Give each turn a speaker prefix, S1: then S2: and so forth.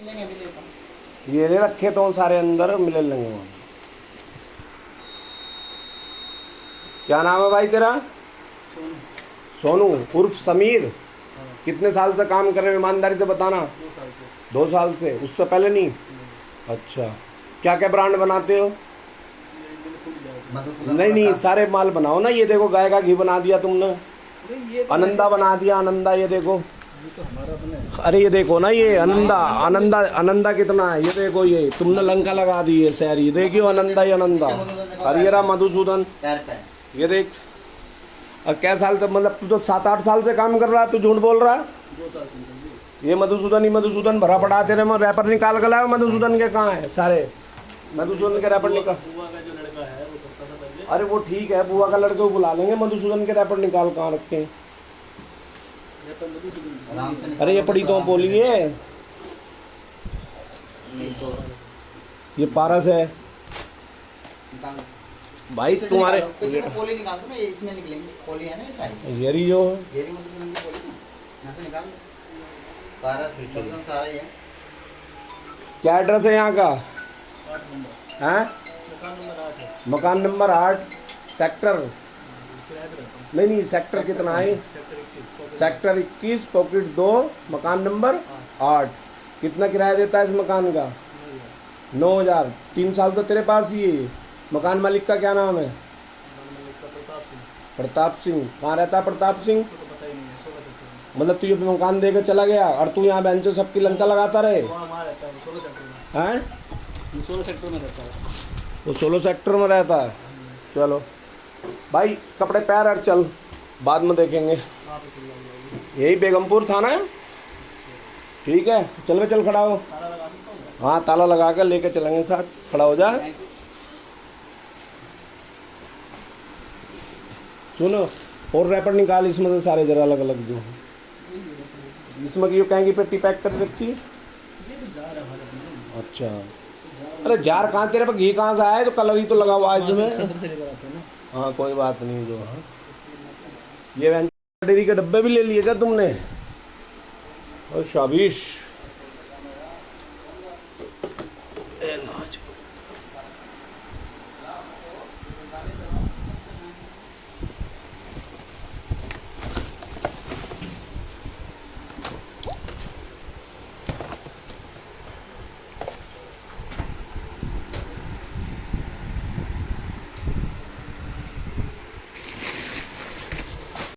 S1: लेंगे अभी लेता हूँ।
S2: ये ले रखे तो सारे अंदर मिल लेंगे वहाँ। क्या नाम है भाई तेरा?
S1: सोनू।
S2: सोनू उर्फ समीर।
S1: हाँ।
S2: कितने साल से काम कर रहे हो, ईमानदारी से बताना।
S1: 2 साल से।
S2: 2 साल से, उससे पहले नहीं? अच्छा, क्या क्या ब्रांड बनाते हो? नहीं नहीं, सारे माल बनाओ ना। ये देखो गाय का घी बना दिया तुमने,
S1: ये तो
S2: आनंदा बना दिया, आनंदा। ये देखो,
S1: ये तो हमारा अपना है।
S2: अरे ये देखो ना, ये आनंदा आनंदा आनंदा कितना है। ये देखो, ये तुमने लंका लगा दी है शहर। ये देखियो आनंदा ही आनंदा। अरे ये रहा मधुसूदन, ये देख। और क्या साल तक, मतलब तू तो 7-8 साल से काम कर रहा है, तू झूठ बोल रहा है।
S1: 2 साल से निकल गए।
S2: ये मधुसूदन ही मधुसूदन भरा पड़ा तेरे में। रैपर निकाल कर लाओ मधुसूदन के। कहाँ है सारे मधुसूदन के रैपर? निकाल।
S1: बुआ का जो लड़का है वो करता था पहले।
S2: अरे वो ठीक है, बुआ का लड़के को बुला लेंगे। मधुसूदन के रैपर निकाल कहाँ रखे हैं?
S1: ये तो मधुसूदन।
S3: आराम से
S2: अरे ये पड़ी तो बोलिए,
S3: नहीं तो
S2: ये पारस है
S3: निकाल
S2: भाई तुम्हारे।
S3: पीछे से पोली निकाल दो ना, ये इसमें निकलेंगे। पोली है ना ये सारी,
S2: ये रही जो है।
S3: ये रही मतलब की पोली ना, यहाँ से निकाल दो। पारस बिल्कुल सारा ही है।
S2: क्या एड्रेस है यहाँ का?
S1: 8 नंबर।
S2: हैं?
S1: मकान नंबर 8 है।
S2: मकान नंबर 8, सेक्टर?
S1: किराए पे रहता हूँ।
S2: नहीं नहीं, सेक्टर कितना है?
S1: सेक्टर 21।
S2: सेक्टर 21, पॉकेट 2, मकान नंबर 8। कितना किराया देता है इस मकान का? 9,000। 3 साल तो तेरे पास ही है। मकान मालिक का क्या नाम है?
S1: प्रताप सिंह।
S2: प्रताप सिंह। कहाँ रहता है प्रताप सिंह?
S1: तो पता ही नहीं है। 16 सेक्टर में।
S2: मतलब तू ये मकान दे के चला गया और तू यहाँ बेंचो सबकी लंका लगाता रहे?
S1: वहाँ रहता है 16 सेक्टर में।
S2: हैं?
S1: 16 सेक्टर में रहता है।
S2: वो 16 सेक्टर में रहता है। चलो भाई, कपड़े पैर और चल, बाद में देखेंगे।
S1: वहाँ पे चल जाएगी।
S2: यही बेगमपुर थाना है। ठीक है, चल बे, चल खड़ा हो।
S1: ताला लगा सकता हूँ।
S2: हाँ, ताला लगा कर लेके चलेंगे साथ। खड़ा हो जा। सुनो, और रैपर निकाल इसमें से सारे जरा अलग अलग जो हैं। इसमें की कहेंगी पेटी पैक कर रखी।
S1: ये तो जा रहा है भारत में।
S2: अच्छा, अरे जार कहाँ, तेरे पे घी कहाँ से आया है? तो कलर ही तो लगा हुआ है इसमें।
S1: सदर से लेकर आते हैं ना।
S2: हाँ कोई बात नहीं। जो है ये डेयरी के डब्बे भी ले लिए क्या तुमने? और शाबाश।